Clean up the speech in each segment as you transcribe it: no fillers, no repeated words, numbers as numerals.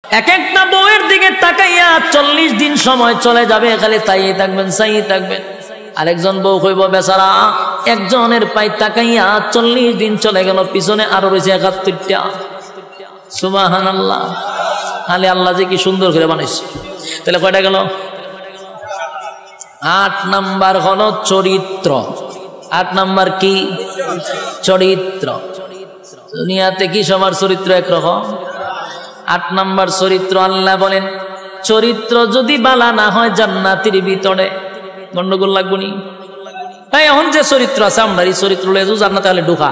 এক একটা বউয়ের দিকে তাকাইয়া 40 দিন সময় চলে যাবে, খালি তাইয়ে থাকবেন, চাইয়ে থাকবেন। আরেকজন বউ কইব বেচারা একজনের পাই তাকাইয়া 40 দিন চলে গেল, পিছনে আরো রয়েছে 71টা। সুবহানাল্লাহ, খালি আল্লাহ যে কি সুন্দর করে বানাইছে। তাহলে কয়টা গেল? 8 নাম্বার হলো চরিত্র। 8 নাম্বার কি? চরিত্র। দুনিয়াতে কি সবার চরিত্র একরকম? 8 নাম্বার চরিত্র। আল্লাহ বলেন চরিত্র যদি বালা না হয় জান্নাতের ভিতরে গন্ডগোল লাগবনি। তাই এখন যে চরিত্র আছে আমরা এই চরিত্র লয়ে জান্নাতে তাহলে ঢোকা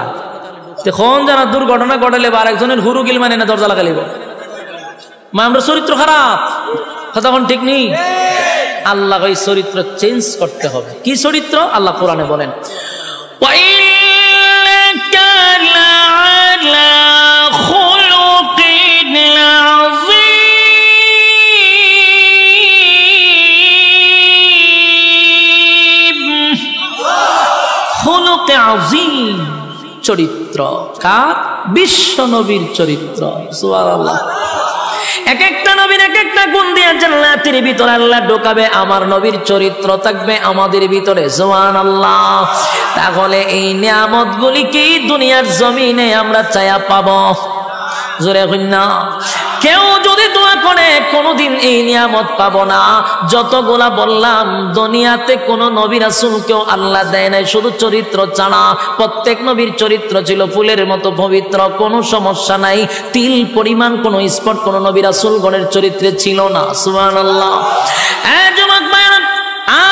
তখন জানা দুর্ঘটনা ঘটালে বা আরেকজনের হুরুগিল মানে না দরজা লাগালিব মা আমরা চরিত্র খারাপ, তখন ঠিক নেই। আল্লাহ এই চরিত্র চেঞ্জ করতে হবে। কি চরিত্র? আল্লাহ কোরআনে বলেন চরিত্র কার? বিশ্ব নবীর চরিত্র। সুবহানাল্লাহ। এক একটা নবীর এক একটা গুণ দিয়ে জান্নাতের ভিতরে আল্লাহ ঢোকাবে। আমার নবীর চরিত্র থাকবে আমাদের ভিতরে। সুবহানাল্লাহ। তাহলে এই নিয়ামতগুলি কি দুনিয়ার জমিনে আমরা চায়া পাবো? জোরে কইনা। কেউ যদি দোয়া করে কোনদিন এই নিয়ামত পাবো না। যতগুলা বললাম দুনিয়াতে কোন নবী রাসূলকেও আল্লাহ দেয় নাই শুধু চরিত্র ছাড়া। প্রত্যেক নবীর চরিত্র ছিল ফুলের মতো পবিত্র, কোনো সমস্যা নাই। তিল পরিমাণ কোনো স্পট কোন নবী রাসূলগণের চরিত্রে ছিল না। সুবহানাল্লাহ। যুবক ভাইরা,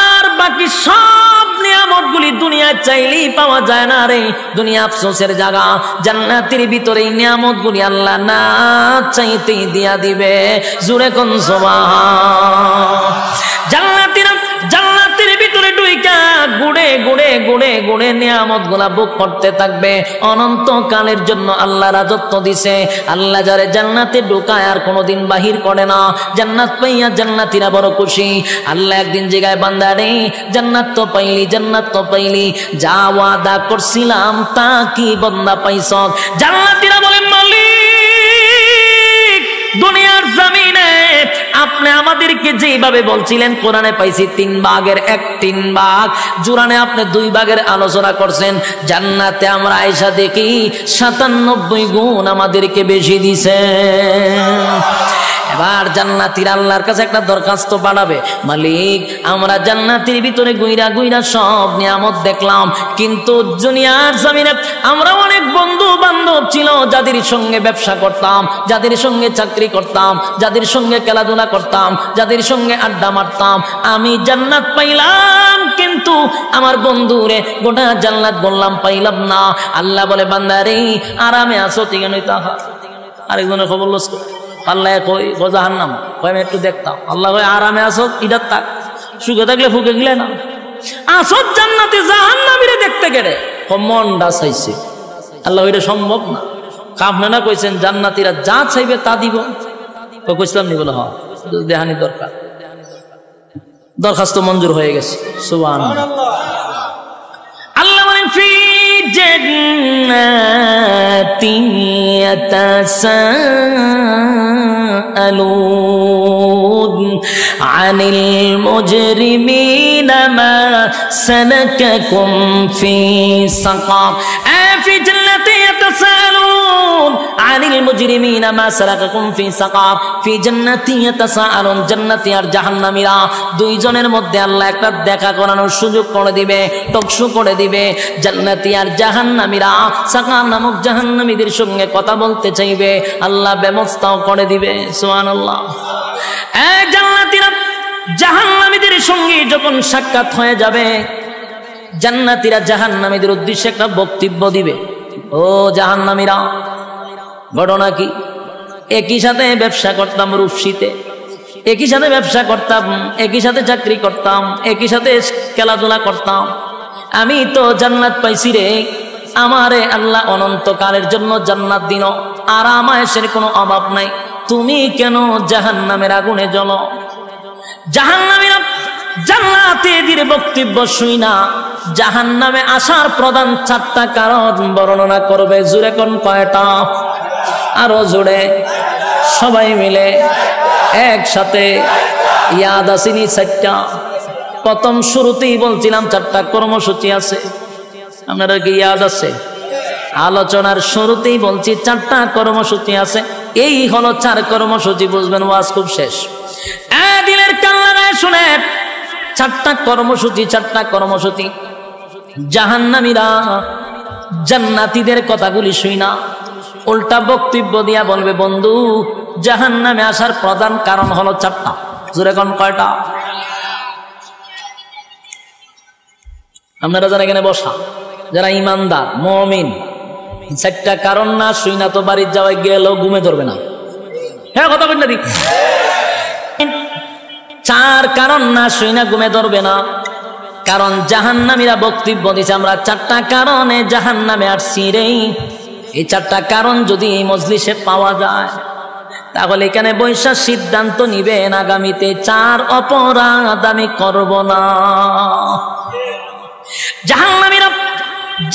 আর বাকি সব নিয়ামতগুলি দুনিয়ায় চাইলেই পাওয়া যায় না রে। দুনিয়া আফসোসের জায়গা। জান্নাতের ভিতরে এই নিয়ামতগুলি আল্লাহ না চাইতেই দিয়া দিবে। জোরে কোন সুবহান। জান্নাতের ভিতরে ঢুইকা গুড়ে গুড়ে গুড়ে গুড়ে নিয়ামতগুলা ভোগ করতে থাকবে অনন্তকালের জন্য। আল্লাহ রাজত্ব দিছে। আল্লাহ যারে জান্নাতে ঢুকায় আর কোনোদিন বাহির করে না। জান্নাত পাইয়া জান্নাতীরা বড় খুশি। আল্লাহ একদিন জিগায় বান্দা রে জান্নাত তো পাইলি, জান্নাত তো পাইলি, যা ওয়াদা করছিলাম তা কি বান্দা পাইছ? জান্নাতীরা বলেন মালিক দুনিয়ার জমিনে আপনি আমাদেরকে যেভাবে বলছিলেন কোরআনে পাইছি 3 ভাগের 1 ভাগ, জুরানে আপনি 2 ভাগের আলোচনা করছেন। জান্নাতে আমরা আয়েশা দেখি 97 গুণ আমাদেরকে বেশি দিছে। এবার জান্নাতীরা আল্লাহর কাছে একটা দরখাস্ত পাঠাবে, মালিক আমরা জান্নাতের ভিতরে গুইরা গুইরা সব নিয়ামত দেখলাম, কিন্তু দুনিয়ার জমিনে আমরা অনেক বন্ধু বান্ধব ছিল যাদের সঙ্গে ব্যবসা করতাম, যাদের সঙ্গে চাকরি করতাম, যাদের সঙ্গে খেলাধুলা করতাম, যাদের সঙ্গে আড্ডা মারতাম। আমি জান্নাত পাইলাম কিন্তু আমার বন্ধুরে গোটা জান্নাত বললাম পাইলাম না। আল্লাহ বলে বান্দারে আরামে আছো ঠিক নই তাহা। আরেকজনের খবর লস আল্লাহ কই ও জাহান্নাম কই আমি একটু দেখতাম। আল্লাহ কই আরামে আসো ইদার তাক, সুখে থাকলে ফুকে গেলে না আসো জান্নাতে জাহান্নামীরে দেখতে গেলে মনটা চাইছে। আল্লাহ এটা সম্ভব না। আপনারা কইছেন জান্নাতীরা যা চাইবে তা দিব। কইছিলাম নি বলে হ দেহানি দরকার। দরখাস্ত মঞ্জুর হয়ে গেছে। সুবহানাল্লাহ। আল্লাহ বলেন ফি জান্নাতি ইয়াতাসাআলুন আনিল মুজরিমিনা মা সালাকাকুম ফি সাকার। ফি জান্নাতি ইয়াতাসাআলুন আনিল মুজরিমিনা মা সালাকাকুম ফি সাকার। ফি জান্নাতি ইয়াতাসাআলুন। জান্নাতি আর জাহান্নামীরা দুইজনের মধ্যে আল্লাহ একটা দেখা করানোর সুযোগ করে দিবে, টকশো করে দিবে। জান্নাতি আর জাহান্নামীরা সাকার নামক জাহান্নামীদের সঙ্গে কথা বলতে চাইবে, আল্লাহ ব্যবস্থাও করে দিবে। সুবহানাল্লাহ। জান্নাতীরা জাহান্নামীদের সঙ্গে যখন সাক্ষাৎ হয়ে যাবে, জান্নাতীরা জাহান্নামীদের উদ্দেশ্যে একটা বক্তব্য দিবে। ও জাহান্নামীরা, ঘটনা কি? একই সাথে ব্যবসা করতাম রূপসীতে, একই সাথে ব্যবসা করতাম, একই সাথে চাকরি করতাম, একই সাথে খেলাধুলা করতাম। আমি তো জান্নাত পাইছি রে, আমারে আল্লাহ অনন্তকালের জন্য জান্নাত দিন, আরাম আয়েশের কোনো অভাব নাই। তুমি কেন জাহান্নামের আগুনে জ্বলো? জাহান্নামীরা জান্নাতীদের বক্তব্য শুই না জাহান্নামে আসার প্রধান 4টা কারণ বর্ণনা করবে। জোরে কোন কয়টা? আরো জোরে। সবাই মিলে একসাথে ইয়াদ আসেনি 4টা। প্রথম শুরুতেই বলছিলাম 4টা কর্মসূচি আছে, আপনারা কি ইয়াদ আছে? আলোচনার শুরুতেই বলছি 4টা কর্মসূচি আছে। এই হলো 4 কর্মসূচি, বুঝবেন ওয়াজ খুব শেষ। দিলের কান লাগায় শুনেন, 4টা কর্মসূচি, 4টা কর্মসূচি। জাহান্নামীরা জান্নাতীদের কথাগুলি শুই না, উল্টা বক্তব্য দিয়া বলবে বন্ধু জাহান্নামে আসার প্রধান কারণ হলো 4টা। জোরে কোন কয়টা? আপনারা যারা এখানে বসা, যারা ইমানদার মুমিন, 4টা কারণ না শুই না তো বাড়ির যাওয়ায় গেলেও ঘুমে ধরবে না। হ্যাঁ কথা বলেন না, 4 কারণ না শুই না ঘুমে ধরবে না। কারণ জাহান্নামীরা বক্তব্য দিছে আমরা 4টা কারণে জাহান্নামে আসছি রে। এই 4টা কারণ যদি এই মজলিসে পাওয়া যায় তাহলে এখানে বৈশা সিদ্ধান্ত নিবেন আগামীতে 4 অপরাধ আমি করব না। জাহান্নামীরা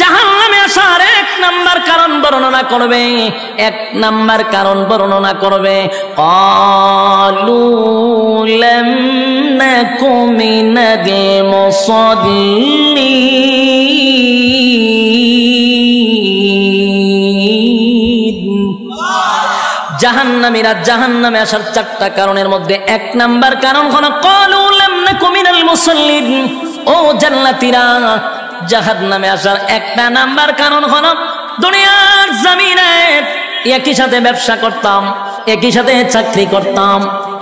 জাহান্নামে আসার 1 নাম্বার কারণ বর্ণনা করবে, 1 নাম্বার কারণ বর্ণনা করবে ক্বালু লাম নাকু মিনাল মুসাল্লিন। জাহান্নামীরা জাহান্নামে আসার 4টা কারণের মধ্যে 1 নাম্বার কারণ হলো ক্বালু লাম নাকু মিনাল মুসাল্লিন। ও জান্নাতীরা, জাহান্নামে আসার 1 নাম্বার কারণ হলো দুনিয়ার জমিনে একই সাথে ব্যবসা করতাম, একই সাথে চাকরি করতাম,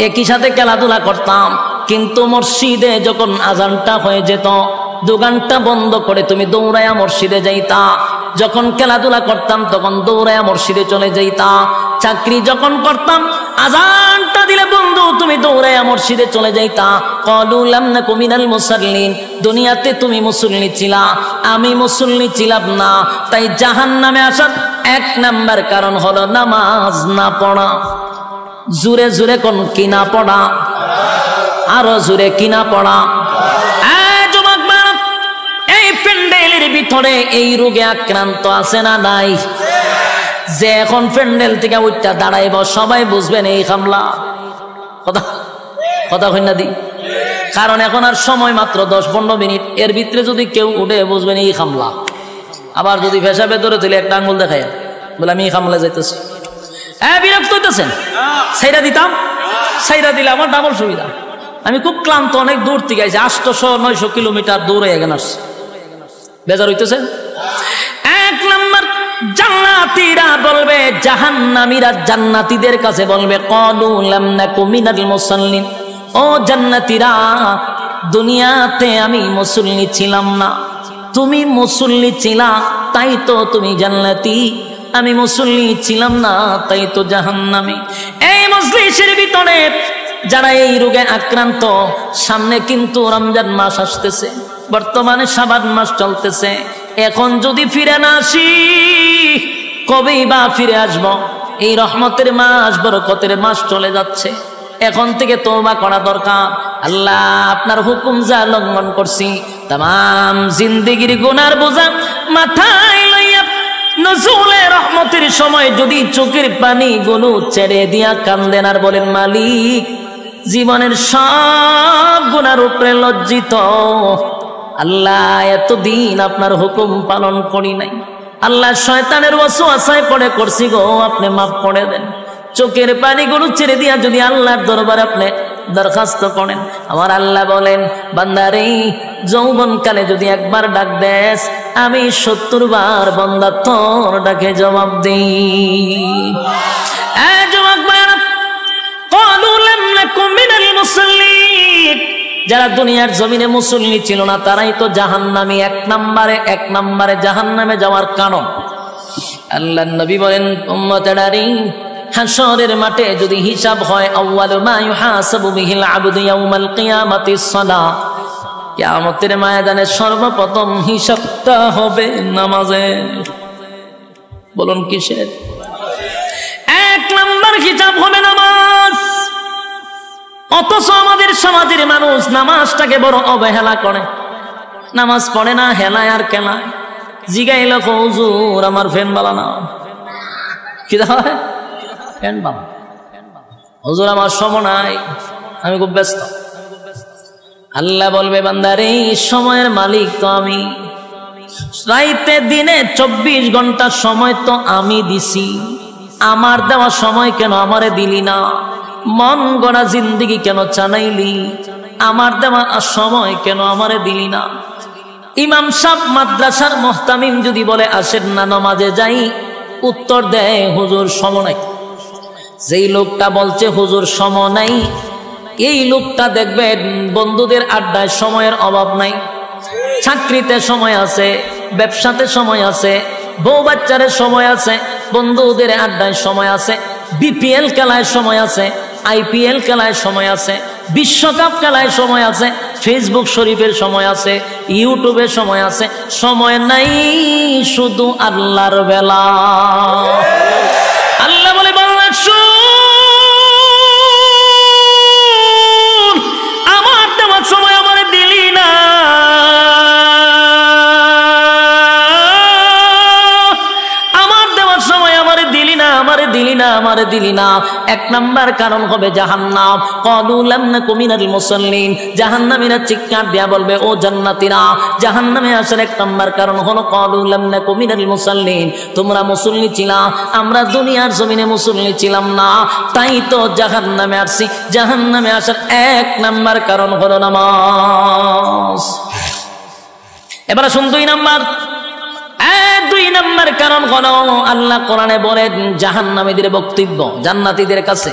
একই সাথে খেলাধুলা করতাম, কিন্তু মসজিদে যখন আজানটা হয়ে যেত দোকানটা বন্ধ করে তুমি দৌড়ায়া মসজিদে যাইতা। যখন খেলাধুলা করতাম তখন দৌড়ায়া মসজিদে চলে যাইতা। চাকরি যখন করতাম আজানটা দিলে বন্ধু তুমি দৌড়ায়া মসজিদে চলে যাইতা। ক্বালু লাম নাকু মিনাল মুসাল্লিন। দুনিয়াতে তুমি মুসল্লি ছিলা, আমি মুসল্লি ছিলাম না, তাই জাহান্নামে আসার 1 নাম্বার কারণ হলো নামাজ না পড়া। জোরে জোরে কোন কি না পড়া? আরো জোরে কি না পড়া? প্যান্ডেলের ভিতরে এই রোগে আক্রান্ত আছে না নাই? যে এখন প্যান্ডেল থেকে উঠটা দাঁড়াইব সবাই বুঝবেন এই হামলা। কথা কথা হই না দি? কারণ এখন আর সময় মাত্র 10-15 মিনিট, এর ভিতরে যদি কেউ উঠে বুঝবেন এই হামলা। আবার যদি পেশাবে ধরে তুলে একটা আঙ্গুল দেখায় বলে আমি এই হামলা যাইতেছি, বিরক্ত হইতেছেন? সাইরা দিতাম, সাইরা দিলে আমার ডাবল সুবিধা। আমি খুব ক্লান্ত, অনেক দূর থেকে আইছি, 800-900 কিলোমিটার দূরে এখানে আসছি, বেজার হইতেছে। 1 নাম্বার জান্নাতীরা বলবে, জাহান্নামীরা জান্নাতীদের কাছে বলবে ক্বালু লাম নাকু মিনাল মুসাল্লিন। ও জান্নাতীরা, দুনিয়াতে আমি মুসল্লি ছিলাম না, তুমি মুসল্লি ছিলা তাই তো তুমি জান্নাতি, আমি মুসল্লি ছিলাম না তাই তো জাহান্নামী। এই মজলিসের ভিতরে যারা এই রোগে আক্রান্ত, সামনে কিন্তু রমজান মাস আসতেছে, বর্তমানে শাবান মাস চলতেছে। এখন যদি ফিরে না আসি কবেই বা ফিরে আসব? এই রহমতের মাস, বরকতের মাস চলে যাচ্ছে। এখন থেকে তওবা করা দরকার। আল্লাহ আপনার হুকুম যা লঙ্ঘন করছি, তাম জিন্দেগির গুনার বোঝা মাথায় লইয়া নজুলে রহমতের সময় যদি চোখের পানি গুলো ছেড়ে দিয়া কান্দেন আর বলেন মালিক জীবনের সব গুনার উপরে লজ্জিত, আল্লাহ এতদিন আপনার হুকুম পালন করি নাই, আল্লাহ শয়তানের ওয়াসওয়াসায় পড়ে করছি গো, আপনি মাফ করে দেন। চোখের পানিগুলো ছেড়ে দিয়া যদি আল্লাহর দরবারে আপনি দরখাস্ত করেন, আমার আল্লাহ বলেন বান্দারে যৌবনকালে যদি একবার ডাক দেস আমি 70 বার বান্দা তোর ডাকে জবাব দিই। যারা দুনিয়ার জমিনে মুসল্লি ছিল না তারাই তো জাহান্নামী। 1 নম্বরে জাহান্নামে যাওয়ার কারণ। আল্লাহর নবী বলেন উম্মতেরারে, হাশরের মাঠে যদি হিসাব হয়, আউয়ালু মা ইউহাসাবু বিহিল আবদু ইয়াউমাল কিয়ামাতিস সালাহ, কিয়ামতের ময়দানে সর্বপ্রথম হিসাবটা হবে নামাজের। বলুন কিসের? 1 নম্বর হিসাব হবে নামাজ। অথচ আমাদের সমাজের মানুষ নামাজটাকে বড় অবহেলা করে, নামাজ পড়ে না, হেলায় আর কেলায়। জিগাইল হুজুর আমার ফ্যান বালা না, কি হয় ফ্যান বালা, হুজুর আমার সময় নাই, আমি খুব ব্যস্ত। আল্লাহ বলবে বান্দারে এই সময়ের মালিক তো আমি, রাইতে দিনে 24 ঘন্টা সময় তো আমি দিছি, আমার দেওয়া সময় কেন আমারে দিলি না? মন গড়া জিন্দেগি কেন চালাইলি? আমার দেওয়া সময় কেন আমারে দিলি না? ইমাম সাহেব মাদ্রাসার মুহতামিম যদি বলে আসেন না নামাজে যাই, উত্তর দেয় হুজুর সময় নাই। যেই লোকটা বলছে হুজুর সময় নাই, এই লোকটা দেখবেন বন্ধুদের আড্ডায় সময়ের অভাব নাই, চাকরিতে সময় আছে, ব্যবসাতে সময় আছে, বউ বাচ্চারে সময় আছে, বন্ধুদের আড্ডায় সময় আছে, বিপিএল খেলায় সময় আছে, আইপিএল খেলায় সময় আছে, বিশ্বকাপ খেলায় সময় আছে, ফেসবুক শরীফের সময় আছে, ইউটিউবের সময় আছে। সময় নাই শুধু আল্লাহর বেলা। আল্লাহ বলে বাংলা আমার দেওয়ার সময় আমার দিলি না, আমারে দিলি না। এক নাম্বার কারণ হবে জাহান্নাম। ক্বালু লাম নাকু মিনাল মুসাল্লিন, জাহান্নামীরা চিৎকার দিয়া বলবে ও জান্নাতীরা, জাহান্নামে আসার এক নাম্বার কারণ হলো ক্বালু লাম নাকু মিনাল মুসাল্লিন, তোমরা মুসল্লি ছিলা, আমরা দুনিয়ার জমিনে মুসল্লি ছিলাম না, তাই তো জাহান্নামে আসছি। জাহান্নামে আসার এক নাম্বার কারণ হলো নামাজ। এবার শুন দুই নাম্বার কারণ হলো আল্লাহ কোরআনে বলেন জাহান্নামীদের বক্তব্য জান্নাতীদের কাছে।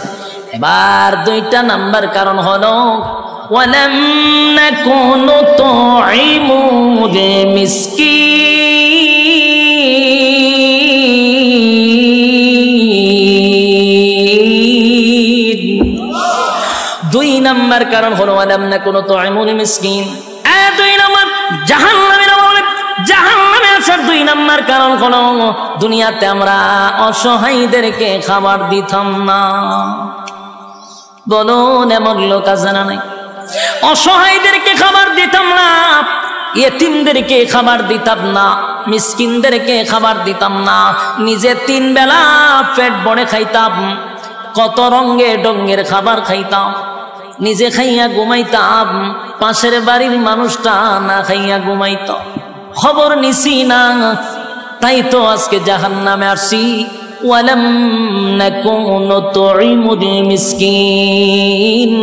এবার 2টা নাম্বার কারণ হলো ওয়ালাম নাকুনু তুইমুল মিসকিন। 2 নাম্বার কারণ হলো ওয়ালাম নাকুনু তুইমুল মিসকিন। 2 নাম্বার জাহান্নামীরা বলে জাহান্নামে আসার 2 নাম্বার কারণ হলো দুনিয়াতে আমরা অসহায়দেরকে খাবার দিতাম না। বলুন এমন লোক আছে না নাই? অসহায়দেরকে খাবার দিতাম না, ইয়েতিমদেরকে খাবার দিতাম না, মিসকিনদেরকে খাবার দিতাম না, নিজে 3 বেলা পেট ভরে খাইতাম, কত রঙে ডঙ্গের খাবার খাইতাম, নিজে খাইয়া ঘুমাইতাম, পাশের বাড়ির মানুষটা না খাইয়া ঘুমাইত, খবর নিছি না, তাই তো আজকে জাহান্নামে আসছি। ওয়ালাম নাকুনু তুইমুল মিসকিন।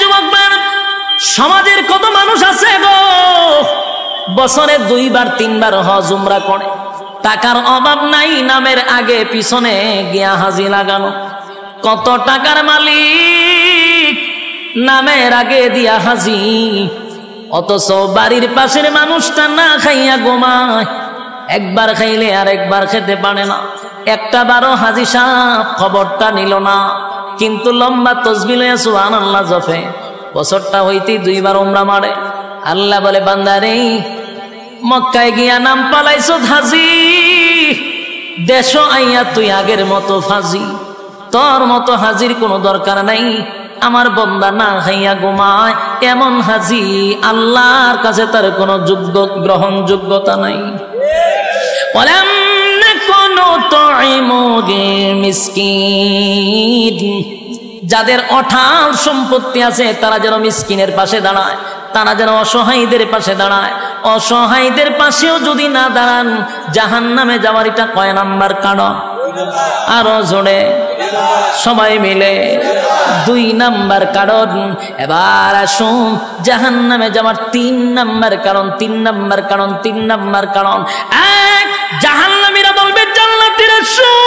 যুবকরা, সমাজের কত মানুষ আছে গো বছরে 2 বার 3 বার হজ উমরা করে, টাকার অভাব নাই, নামের আগে পিছনে গিয়া হাজি লাগানো। কত টাকার মালিক, নামের আগে দিয়া হাজি, অথচ বাড়ির পাশের মানুষটা না খাইয়া ঘুমায়, একবার খাইলে আর একবার খেতে পারে না, একটা বারো হাজি সাহেব খবরটা নিল না, কিন্তু লম্বা তসবিহ লইয়া সুবহানাল্লাহ জপে, বছরটা হইতেই 2 বার উমরা মারে। আল্লাহ বলে বান্দারে মক্কায় গিয়া নাম পালাইছো হাজি, দেশ আইয়া তুই আগের মতো ফাজি, তোর মতো হাজির কোনো দরকার নাই। আমার বান্দা না খাইয়া ঘুমায়, এমন হাজি আল্লাহর কাছে তার কোনো গ্রহণযোগ্যতা নাই। ওয়ালাম নাকুনু তুইমুল মিসকিন। যাদের অঢাল সম্পত্তি আছে তারা যেন মিসকিনের পাশে দাঁড়ায়, তারা যেন অসহায়দের পাশে দাঁড়ায়। অসহায়দের পাশেও যদি না দাঁড়ান, জাহান্নামে যাওয়ার এটা কয় নাম্বার কারণ? আরো জোরে সবাই মিলে 2 নাম্বার কারণ। এবার আসুন জাহান্নামে যাওয়ার 3 নাম্বার কারণ। 3 নাম্বার কারণ, 3 নাম্বার কারণ। 1, জাহান্নামীরা বলবে জান্নাতীরা শুন,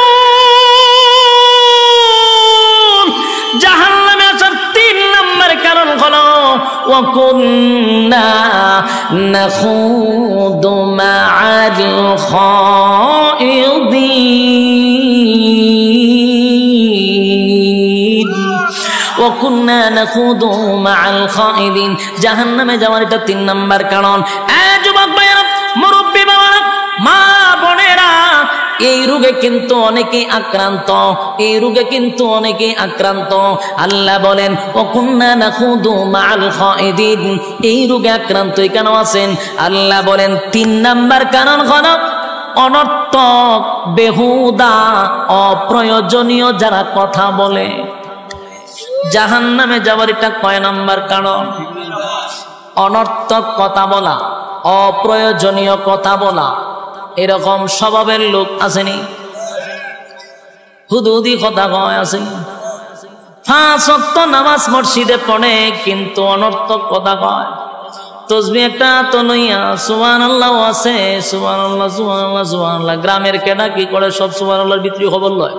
জাহান্নামে আসার 3 নাম্বার কারণ হলো ওয়া কুন্না নাখুদু মা'আল খাইদিন। ওয়া কুন্না নাখুদু মা'আল খাইদিন। জাহান্নামে যাওয়ার এটা 3 নাম্বার কারণ। যুবক ভাইরা, মুরব্বী বাবারা, মা বোনেরা, এই রোগে কিন্তু অনেকেই আক্রান্ত, এই রোগে কিন্তু অনেকেই আক্রান্ত। আল্লাহ বলেন ওয়া কুন্না নাখুদু মা'আল খাইদিন। এই রোগে আক্রান্ত কেন আছেন? আল্লাহ বলেন 3 নাম্বার কারণ হলো অনর্থক, বেহুদা, অপ্রয়োজনীয় যারা কথা বলে। জাহান্নামে যাওয়ার এটা কয় নাম্বার কারণ? অনর্থক কথা বলা, অপ্রয়োজনীয় কথা বলা। এরকম স্বভাবের লোক আসেনি? হুদুদি কথা কয় আসেনি? 5 ওয়াক্ত নামাজ মসজিদে পড়ে কিন্তু অনর্থক কথা কয়। তসবিহ একটা তো লইয়া সুবহানাল্লাহ আছে, সুবহানাল্লাহ সুবহানাল্লাহ সুবহানাল্লাহ। গ্রামের কেডা কি করে সব সুবহানাল্লাহর ভিতরে খবর লয়।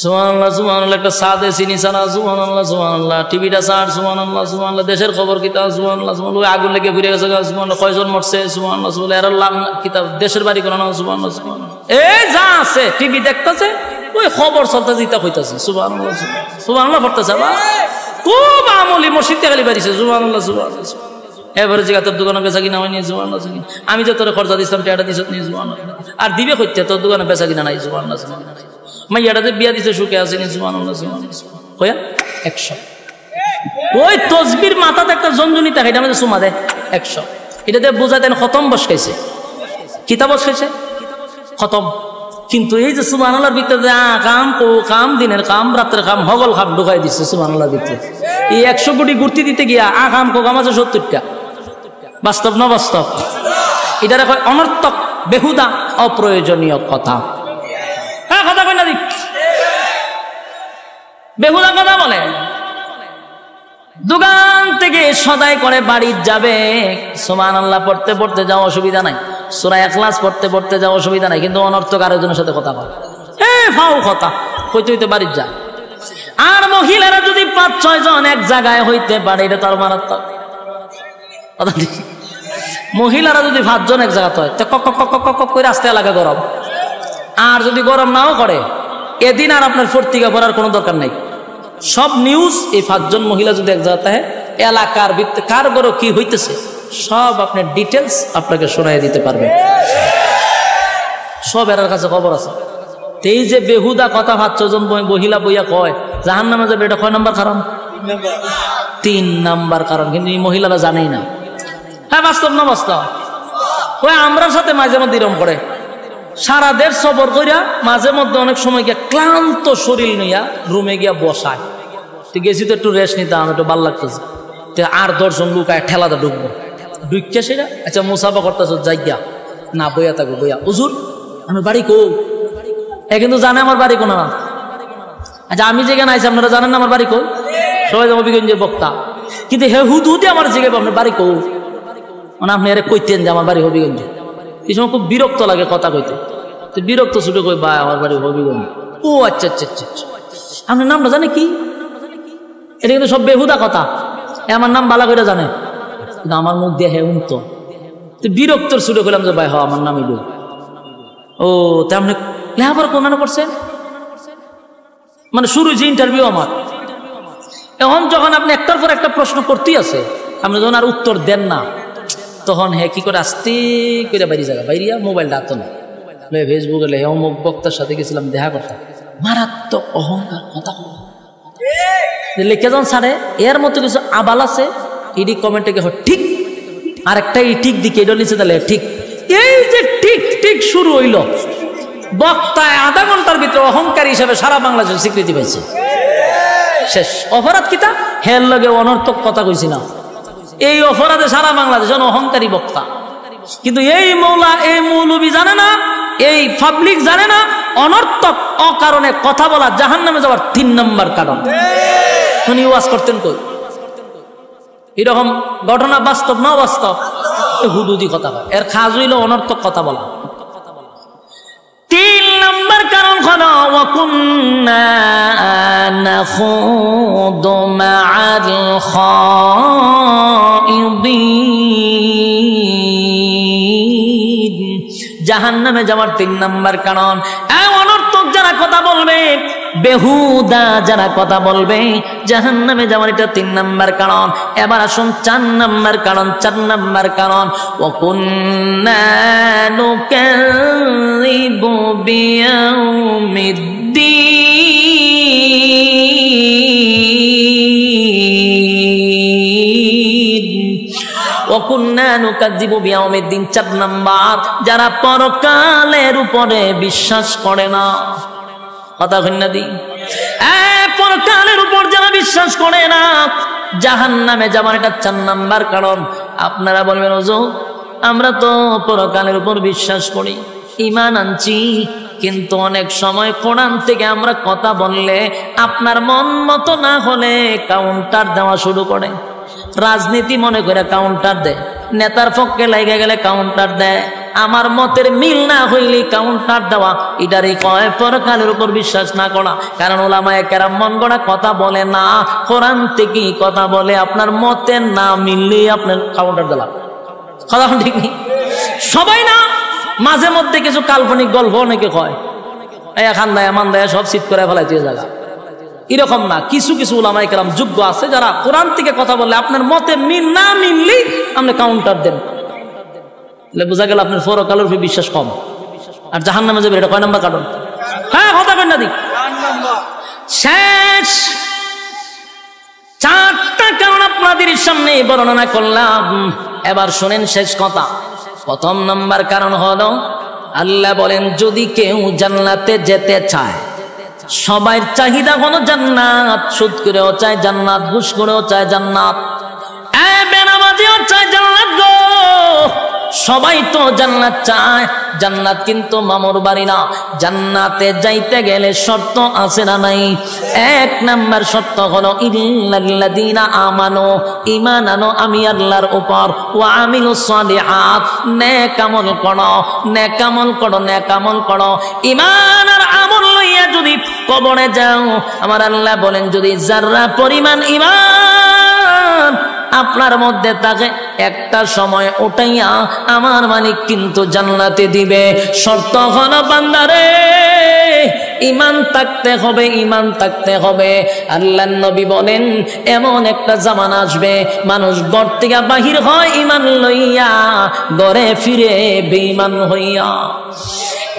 সুবহানাল্লাহ সুবহানাল্লাহ, একটা সাদে চিনি ছাড়া সুবহানাল্লাহ সুবহানাল্লাহ, টিভিটা ছাড় সুবহানাল্লাহ সুবহানাল্লাহ, দেশের খবর কিতাব সুবহানাল্লাহ সুবহানাল্লাহ, আগুন লেগে ফিরে গেছে সুবহানাল্লাহ, কয়জন মরছে সুবহানাল্লাহ সুবহানাল্লাহ, এর লাভ কিতাব দেশের বাড়ি করানো সুবহানাল্লাহ সুবহানাল্লাহ। এই যা আছে টিভি দেখতেছে, ওই খবর চলতেছে, ইতা কইতাছে সুবহানাল্লাহ সুবহানাল্লাহ পড়তেছে। আবার খুব আমলি মসজিদ থেকে খালি বাড়িছে সুবহানাল্লাহ সুবহানাল্লাহ। এবারে জিগা তোর দোকানে বেচা কিনা হয়নি সুবহানাল্লাহ সুবহানাল্লাহ, আমি যে তোর খরচা দিছিলাম টাকা দিছ নি সুবহানাল্লাহ, আর দিবে কইতে তোর দোকানে বেচা কিনা নাই সুবহানাল্লাহ সুবহানাল্লাহ। মাইয়াটাতে বিয়া দিছে সুখে আসেনি সুবহানাল্লাহ সুবহানাল্লাহ কয়া 100। ওই তসবির মাথাতে একটা জঞ্জনি থাকে, এটা আমাদের সুমা দেয় 100। এটাতে বোঝা দেন খতম বসকাইছে, কিতাব বসকাইছে খতম। কিন্তু এই যে সুবহানাল্লাহর ভিতরে কাম ও কাম, দিনের কাম রাতের কাম হগল কাম ঢুকাই দিচ্ছে সুবহানাল্লাহর ভিতরে। এই 100 কোটি গুর্তি দিতে গিয়া কাম কো কাম আছে 70টা। বাস্তব না বাস্তব? এটারে কয় অনর্থক, বেহুদা, অপ্রয়োজনীয় কথা। হ্যাঁ কথা কয় না, বেহুদা কথা বলে। দোকান থেকে সদাই করে বাড়ি যাবে, সুবহানাল্লাহ পড়তে পড়তে যাও অসুবিধা নাই, সূরা ইখলাস পড়তে পড়তে যাও অসুবিধা নাই, কিন্তু অনর্থক আরেকজনের সাথে কথা বলে, ফাও কথা কইতে হইতে বাড়ি যা। আর মহিলারা যদি 5-6 জন এক জায়গায় হইতে পারে, এটা তার মারাত্মক। মহিলারা যদি 5 জন এক জায়গাতে হয়, কক কক কক কক কক করে আসতে এলাকা গরম। আর যদি গরম নাও করে, এদিন আর আপনার পত্রিকা পড়ার কোনো দরকার নাই। সব নিউজ এই 5 জন মহিলা যদি এক জায়গাতে হয়, এলাকার ভিত্তি কার ঘরে কি হইতেছে সব আপনার ডিটেলস আপনাকে শোনাই দিতে পারবে। সব এর কাছে খবর আছে। এই যে বেহুদা কথা 5 জন মহিলা বইয়া কয় জাহান্নামে যাবে, এটা কয় নাম্বার কারণ? 3 নাম্বার কারণ। কিন্তু এই মহিলারা জানেই না। হ্যাঁ বাস্তব না বাস্তব? ওই আমরার সাথে মাঝে মধ্যে এরকম করে, সারা দেশ সফর করিয়া মাঝে মধ্যে অনেক সময় গিয়া ক্লান্ত শরীর নিয়া রুমে গিয়া বসায়। গেছি তো একটু রেস্ট নিতাম, একটু ভাল লাগতেছে, আর 10 জন লুকায় ঠেলাতে ঢুকবো, ঢুকিয়া সেটা আচ্ছা মুসাফা করতেছ যাইয়া না, বইয়া থাকবো বইয়া, হুজুর আমার বাড়ি কো? কিন্তু জানে আমার বাড়ি কোন না। আচ্ছা আমি যেখানে আইছি আপনারা জানেন না আমার বাড়ি কো? সবাই যাবো বিগঞ্জের বক্তা, কিন্তু হে হুদুদি আমার জিজ্ঞাসা আপনার বাড়ি কো, মানে আপনি আরে কইতেন যে আমার বাড়ি হবিগঞ্জ। এই সময় খুব বিরক্ত লাগে কথা কইতে, তো বিরক্ত ছুটে কই ভাই আমার বাড়ি হবিগঞ্জ। ও আচ্ছা আচ্ছা আচ্ছা, আপনার নামটা জানে কি? এটা কিন্তু সব বেহুদা কথা। আমার নাম বালা করে জানে, কিন্তু আমার মুখ দিয়ে হে উনতো, তো বিরক্তর ছুটে কইলাম যে ভাই হ আমার নাম ইলু। ও তা আপনি লেখাপড়া কোন করছেন? মানে শুরু যে ইন্টারভিউ আমার, এখন যখন আপনি একটার পর একটা প্রশ্ন করতেই আছে, আপনি যখন আর উত্তর দেন না, তখন হ্যাঁ কি করে আস্তে করে বাইরে জায়গা বাইরিয়া মোবাইলটা হাত না ফেসবুকে লেহে অমুক বক্তার সাথে গেছিলাম দেখা করতাম, মারাত্মক অহংকার কথা লিখে যান সারে। এর মতো কিছু আবাল আছে, ইডি কমেন্টে গে ঠিক, আর একটা ই ঠিক দিকে এটা নিচে তাহলে ঠিক। এই যে ঠিক ঠিক শুরু হইল, বক্তায় আধা ঘন্টার ভিতরে অহংকারী হিসাবে সারা বাংলাদেশের স্বীকৃতি পাইছে। শেষ অপরাধ কিতা? হের লগে অনর্থক কথা কইছি না, এই অপরাধে সারা বাংলাদেশ অহংকারী বক্তা। কিন্তু এই মৌলা এই মৌলবী জানে না, এই পাবলিক জানে না, অনর্থক অকারণে কথা বলা জাহান্নামে যাওয়ার 3 নাম্বার কারণ। উনি ওয়াজ করতেন কই? এরকম ঘটনা বাস্তব না বাস্তব? হুদুদি কথা বলা, এর খাজ হইল অনর্থক কথা বলা। 3 নাম্বার কারণ হলো ওয়াকুন্না নাখুদু মা'আল খাইদিন। জাহান্নামে যাওয়ার 3 নাম্বার কারণ অনর্থক যারা কথা বলবে, বেহুদা যারা কথা বলবে, জাহান্নামে যাওয়ার এটা 3 নাম্বার কারণ। এবার আসুন 4 নাম্বার কারণ। 4 নাম্বার কারণ ওয়াকুন্না নুকাযযিবু বিয়াউমিদ্দিন। ওয়াকুন্না নুকাযযিবু বিয়াউমিদ্দিন 4 নাম্বার, যারা পরকালের উপরে বিশ্বাস করে না। কথা কইনা দি, পরকালের উপর যারা বিশ্বাস বিশ্বাস করে না, জাহান্নামে যাবার এটা 4 নাম্বার কারণ। আপনারা বলবেন হুজুর আমরা তো পরকালের উপর বিশ্বাস করি, ঈমান আনছি, কিন্তু অনেক সময় কোরআন থেকে আমরা কথা বললে আপনার মন মতো না হলে কাউন্টার দেওয়া শুরু করে। রাজনীতি মনে করে কাউন্টার দেয়, নেতার পক্ষে লেগে গেলে কাউন্টার দেয়, আমার মতের মিল না হইলে কাউন্টার দেওয়া। এটারই কয় পরকালের উপর বিশ্বাস না করা। কারণ উলামায়ে কেরাম মন গড়া কথা বলে না, কোরআন থেকেই কথা বলে। আপনার মতের না মিললে আপনার কাউন্টার দিলাম, কথা ঠিক নেই। সবাই না, মাঝে মধ্যে কিছু কাল্পনিক গল্প অনেকে কয়, এখান দেয় এমন দেয় সব সিট করে ফেলাইতে জায়গা। এরকম না, কিছু কিছু উলামায়ে কেরাম যোগ্য আছে যারা কোরআন থেকে কথা বলে আপনার মতের মিল না মিললেই আপনি কাউন্টার দেন। বোঝা গেল আপনার পরকালের উপর বিশ্বাস কম আর জাহান্নামে যাবে। এটা কয় নাম্বার কারণ? হ্যাঁ কথা কেন না দিক শেষ। 4টা কারণ আপনাদের সামনে বর্ণনা করলাম। এবার শোনেন শেষ কথা। প্রথম নাম্বার কারণ হলো আল্লাহ বলেন যদি কেউ জান্নাতে যেতে চায়, সবার চাহিদা হলো জান্নাত। সুদ করেও চায় জান্নাত, ঘুষ করেও চায় জান্নাত, বেনামাজিও চায় জান্নাত গো। সবাই তো জান্নাত চায়, জান্নাত কিন্তু মামুর বাড়ি না। জান্নাতে যাইতে গেলে শর্ত আছে না নাই? 1 নাম্বার শর্ত হলো ইল্লাল্লাযীনা আমানু, ঈমান আনো আমি আল্লাহর উপর, ওয়া আমিলুস সালিহাত, নেক আমল করো, নেক আমল করো, নেক আমল করো। ঈমান আর আমল লইয়া যদি কবরে যাও, আমার আল্লাহ বলেন যদি যাররা পরিমাণ ঈমান আপনার মধ্যে থাকে, একটা সময় ওটাইয়া আমার মালিক কিন্তু জান্নাতে দিবে। শর্ত হলো বান্দারে ঈমান থাকতে হবে, ঈমান থাকতে হবে। আল্লাহর নবী বলেন এমন একটা জামানা আসবে মানুষ ঘর থেকে বাহির হয় ঈমান লইয়া, ঘরে ফিরে বেঈমান হইয়া।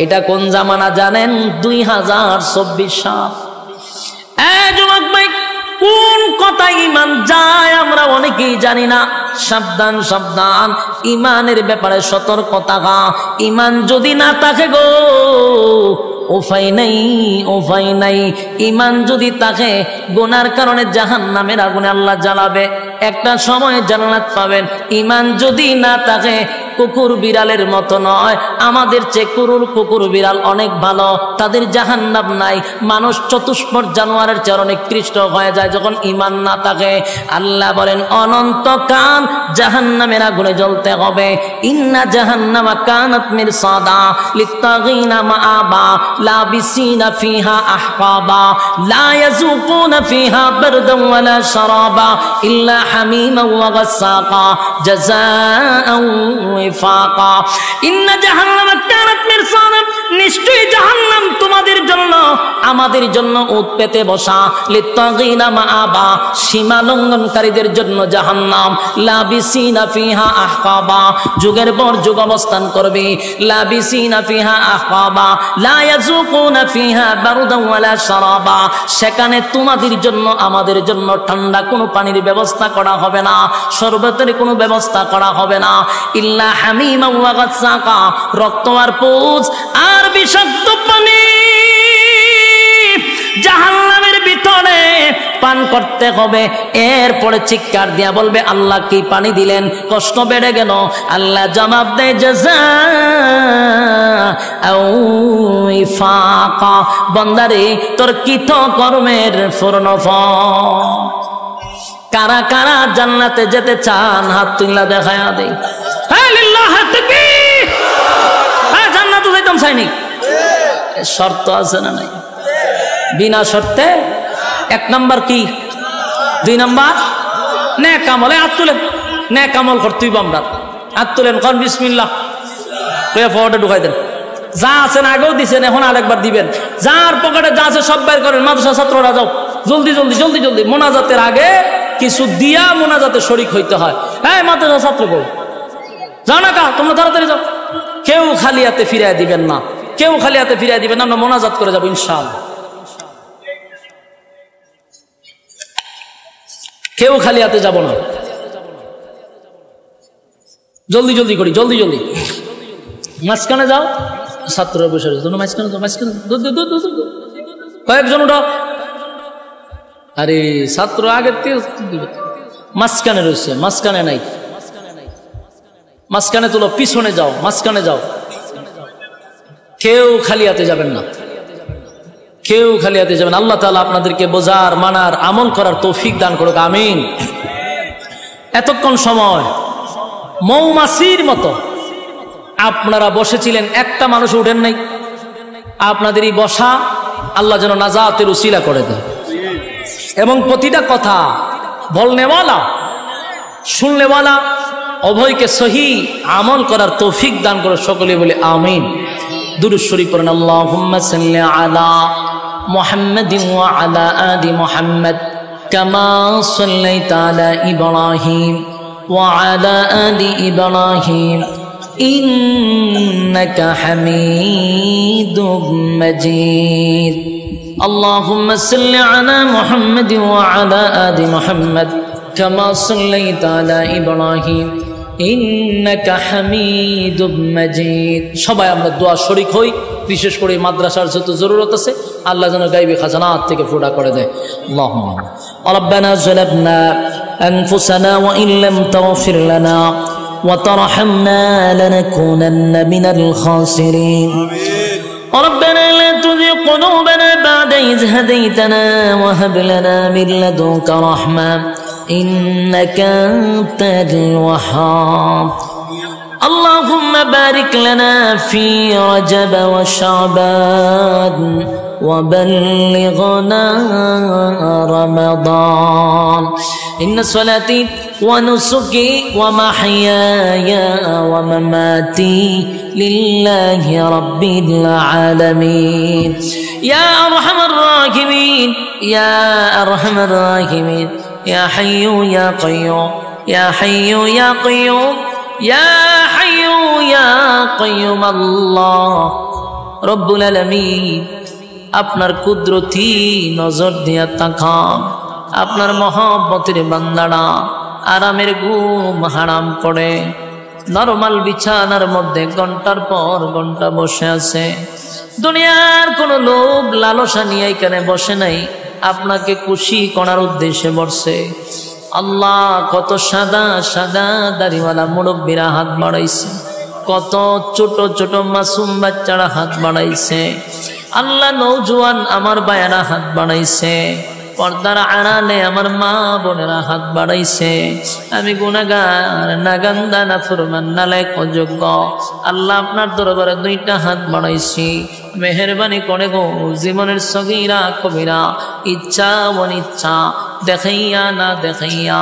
এটা কোন জামানা জানেন? 2024 সাল। যুবক ভাই, কোন কথায় ঈমান যায় আমরা অনেকেই জানি না। সাবধান সাবধান, ঈমানের ব্যাপারে সতর্কতা। ঈমান যদি না থাকে গো উপায় নাই, উপায় নাই। ঈমান যদি থাকে গুনার কারণে জাহান্নামের আগুনে আল্লাহ জ্বালাবে, একটা সময় জান্নাত পাবেন। ঈমান যদি না থাকে কুকুর বিড়ালের মতো নয়, আমাদের চেয়ে কুকুর বিড়াল অনেক ভালো, তাদের জাহান্নাম নাই। মানুষ চতুষ্পদ জানোয়ারের চেয়ে অনেক নিকৃষ্ট হয়ে যায় যখন ঈমান না থাকে। আল্লাহ বলেন অনন্তকাল জাহান্নামের আগুনে জ্বলতে হবে। ইন্না জাহান্নামা কানাত মিরসাদা লিত্তাগিনা মাআবা লাবিসিনা ফিহা আহকাবা লা ইয়াযুকুনা ফিহা বারদান ওয়ালা শারাবা ইল্লা হামিমান ওয়া গাসসাকা জাযাআন ওয়াফাকা। ইন্না জাহান্নামা কানাত মিরসাদা, নিশ্চয়ই জাহান্নাম তোমাদের জন্য আমাদের জন্য উৎ পেতে বসা। লিত্তাগিনা মাআবা, সীমা লঙ্ঘনকারীদের জন্য জাহান্নাম। লাবিসিনা ফিহা আহকাবা, যুগের পর যুগ অবস্থান করবে। লাবিসিনা ফিহা আহকাবা লা ইয়াযুকুনা ফিহা বারদান ওয়ালা শারাবা, সেখানে তোমাদের জন্য আমাদের জন্য ঠান্ডা কোনো পানির ব্যবস্থা করা হবে না, শরবতের কোনো ব্যবস্থা করা হবে না। ইল্লা হামিমা ওয়া গাসসাকা, রক্ত আর পুজ আর বিষাক্ত পানি জাহান্নামের ভিতরে পান করতে হবে। এরপরে চিৎকার দিয়া বলবে আল্লাহ কি পানি দিলেন, কষ্ট বেড়ে গেল। আল্লাহ জবাব দেয় জাযাআও ওয়াফাকা, বান্দারে তোর কৃত কর্মের পূর্ণফল। কারা কারা জান্নাতে যেতে চান হাত তুইলা দেখায়া দেই। হ্যাঁ লিল্লাহ তাকবীর। হ্যাঁ জান্নাতে যাইতাম চাইনি, শর্ত আছে না নাই? বিনা শর্তে 1 নাম্বার কি, 2 নাম্বার নেক আমল। হাত তুলেন, নেক আমল করতেই আমরা হাত তুলেন, কোন বিসমিল্লাহ কইয়া ফটো ঢুকাই দেন। যা আছেন আগেও দিছেন, এখন আরেকবার দিবেন। যার পকেটে যা আছে সব বের করেন। মাদ্রাসা ছাত্ররা যাও, জলদি জলদি জলদি জলদি। মোনাজাতের আগে কিছু দিয়া মোনাজাতে শরীক হইতে হয়। হ্যাঁ মাদ্রাসা ছাত্র বউ যাও না কা, তোমরা তাড়াতাড়ি যাও। কেউ খালি হাতে ফিরিয়ে দিবেন না, কেউ খালি হাতে ফিরিয়ে দিবেন না। আমরা মোনাজাত করে যাবো ইনশাআল্লাহ। কেউ খালি হাতে যাব না, জলদি জলদি করি, জলদি জলদি। মাঝখানে যাও, ছাত্ররা বসে রয়েছে, মাঝখানে যাও, মাঝখানে কয়েকজন উঠাও। আরে ছাত্র আগের থেকে মাঝখানে রয়েছে, মাঝখানে নাই, মাঝখানে তুলো, পিছনে যাও, মাঝখানে যাও। কেউ খালি হাতে যাবেন না, কেউ খালি হাতে যাবেন। আল্লাহ তাআলা আপনাদেরকে বোঝার, মানার, আমল করার তৌফিক দান করুক, আমিন। এতক্ষণ সময় মৌমাছির মতো আপনারা বসেছিলেন, একটা মানুষ উঠেন নাই। আপনাদের এই বসা আল্লাহ যেন নাজাতের উসিলা করে দেয়, এবং প্রতিটা কথা বলনেওয়ালা, শুননেওয়ালা উভয়কে সহি আমল করার তৌফিক দান করে, সকলে বলে আমিন। দুরূদ শরীফ পড়েন, আল্লাহুম্মা সাল্লি আলা মুহাম্মাদিন ওয়া আলা আলি মুহাম্মাদ কামা সাল্লাইতা আলা ইব্রাহিম ওয়া আলা আলি ইব্রাহিম ইন্নাকা হামিদুম মাজিদ। আল্লাহুম্মা সাল্লি আলা মুহাম্মাদিন ওয়া আলা আলি মুহাম্মাদ কামা সাল্লাইতা আলা ইব্রাহিম ইন্নাকা হামিদুম মাজিদ। সবাই আমরা দোয়া শরীক হই, বিশেষ করে মাদ্রাসার যত জরুরত আছে আল্লাহ যেন গায়বী খাজানাত থেকে ফুটা করে দেয়। আল্লাহুম্মা রাব্বানা যালামনা আনফুসানা ওয়া ইন লাম তাগফির লানা ওয়া তারহামনা লানাকুনান্না মিনাল খাসিরিন। ربنا لا تزغ قلوبنا بعد إذ هديتنا وهب لنا من لدنك رحمة إنك أنت الوهاب. اللهم بارك لنا في رجب وشعبان وبلغنا رمضان. إن صلاتي ونسكي ومحياي ومماتي لله رب العالمين. يا أرحم الراحمين يا أرحم الراحمين يا حي يا قيوم يا حي يا قيوم يا حي يا قيوم الله رب العالمين. আপনার কুদরতি নজর দিয়া তাকান, আপনার মহব্বতের বান্দারা আরামের ঘুম হারাম করে নরমাল বিছানার মধ্যে ঘন্টার পর ঘন্টা বসে আছে। দুনিয়ার কোনো লোভ লালসা নিয়ে এখানে বসে নাই, আপনাকে খুশি করার উদ্দেশ্যে বসে। আল্লাহ কত সাদা সাদা দাড়িওয়ালা মুরব্বীরা হাত বাড়াইছে, কত ছোট ছোট মাসুম বাচ্চারা হাত বাড়াইছে। আল্লাহ নৌজওয়ান আমার ভাইয়েরা হাত বাড়াইছে, পর্দার আড়ালে আমার মা বোনেরা হাত বাড়াইছে। আমি গুনাহগার, নাগান্দা, নাফরমান, নালায়েক, অযোগ্য। আল্লাহ আপনার দরবারে দুইটা হাত বাড়াইছি, মেহেরবানি করে গো জীবনের সগীরা কবিরা, ইচ্ছা অনিচ্ছা, দেখাইয়া না দেখাইয়া,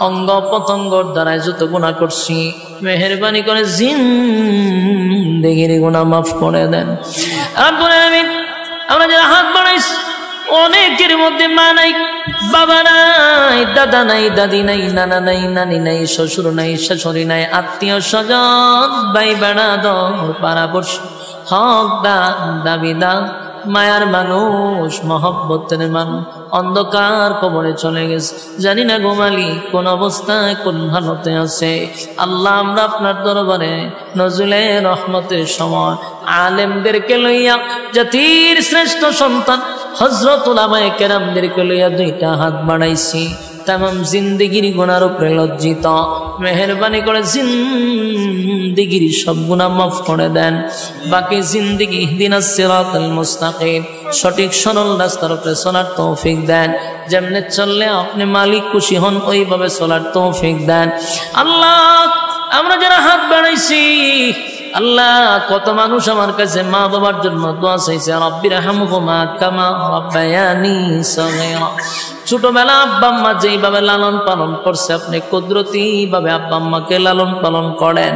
অঙ্গ প্রত্যঙ্গর দ্বারা যত গুনাহ করছি, মেহেরবানি করে জিন্দেগির গুনাহ মাফ করে দেন রব্বুল আলামিন। আমরা যারা হাত বাড়াইছি অনেকের মধ্যে মা নাই, বাবা নাই, দাদা নাই, দাদি নাই, নানা নাই, নানি নাই, শ্বশুর নাই, শাশুড়ি নাই, আত্মীয় স্বজন, ভাই বেড়াদর, পাড়াপড়শি, হক দান, দাবিদার, মায়ার মানুষ, মহব্বতের মানুষ অন্ধকার কবরে চলে গেছে। জানি না গোমালি কোন অবস্থায় কোন হালতে আছে। আল্লাহ আমরা আপনার দরবারে নজরুলে রহমতের সময় আলেমদেরকে লইয়া, জাতির শ্রেষ্ঠ সন্তান হযরত উলামায়ে কেরামদেরকে লইয়া দুইটা হাত বাড়াইছি। তামাম জিন্দেগির গুনার উপরে লজ্জিত, মেহেরবানি করে জিন্দেগির সব গুনাহ মাফ করে দেন। বাকি জিন্দেগি ইহদিনাস সিরাতাল মুস্তাকিম, সঠিক সরল রাস্তার উপরে চলার তৌফিক দেন। যেমনে চললে আপনি মালিক খুশি হন ওইভাবে চলার তৌফিক দেন। আল্লাহ আমরা যারা হাত বাড়াইছি, আল্লাহ কত মানুষ আমার কাছে মা বাবার জন্য দোয়া চাইছে, রাব্বিরহামহুমা কামা রাব্বায়ানি সগীরা। ছোটবেলা আব্বা আম্মা যেইভাবে লালন পালন করছে, আপনি কুদরতি ভাবে আব্বা আম্মাকে লালন পালন করেন।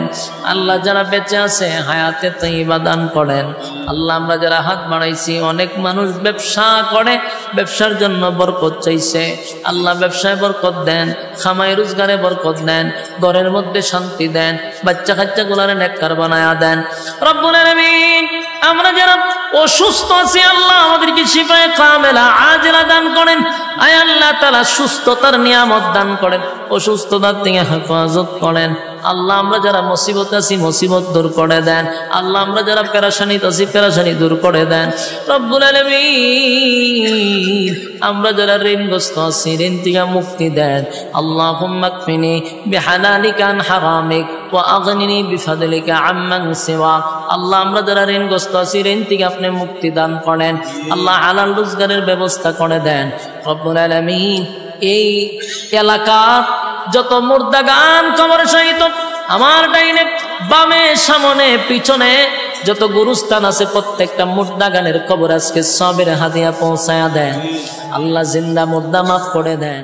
আল্লাহ যারা বেঁচে আছে হায়াতে তাইয়্যিবা দান করেন। আল্লাহ আমরা যারা হাত বাড়াইছি, অনেক মানুষ ব্যবসা করে, ব্যবসার জন্য বরকত চাইছে। আল্লাহ ব্যবসায় বরকত দেন, খামাই রোজগারে বরকত দেন, ঘরের মধ্যে শান্তি দেন, বাচ্চা কাচ্চা গুলারে নেককার বানায়া দেন রব্বুল আলামিন। আমরা যারা অসুস্থ আছি, আল্লাহ আমাদেরকে শিফায়ে কামেলা আজেলা দান করেন। আয় আল্লাহ তাআলা সুস্থতার নিয়ামত দান করেন, অসুস্থতার থেকে হেফাজত করেন। আল্লাহ আমরা যারা মুসিবত আছি মুসিবত দূর করে দেন। আল্লাহ আমরা যারা পেরেশানি আছি পেরেশানি দূর করে দেন রব্বুল আলামিন। আমরা যারা ঋণগ্রস্ত আছি ঋণ থেকে মুক্তি দেন। আল্লাহুম্মা কফিনি বিহালালিকা আন হারামিক ওয়া আগনিনি বিফাদলিকা আম্মান সিওয়া। আল্লাহ আমরা যারা ঋণগ্রস্ত আছি ঋণ থেকে আপনি মুক্তি দান করেন। আল্লাহ হালাল রোজগারের ব্যবস্থা করে দেন রব্বুল আলামিন। এই এলাকার যত মুর্দাগান কবরে শায়িত আমার ডাইনে বামে সামনে পিছনে যত গুরুস্থান আছে প্রত্যেকটা মুর্দাগানের কবর আজকে সবের হাদিয়া পৌঁছায়া দেন। আল্লাহ জিন্দা মুর্দা মাফ করে দেন।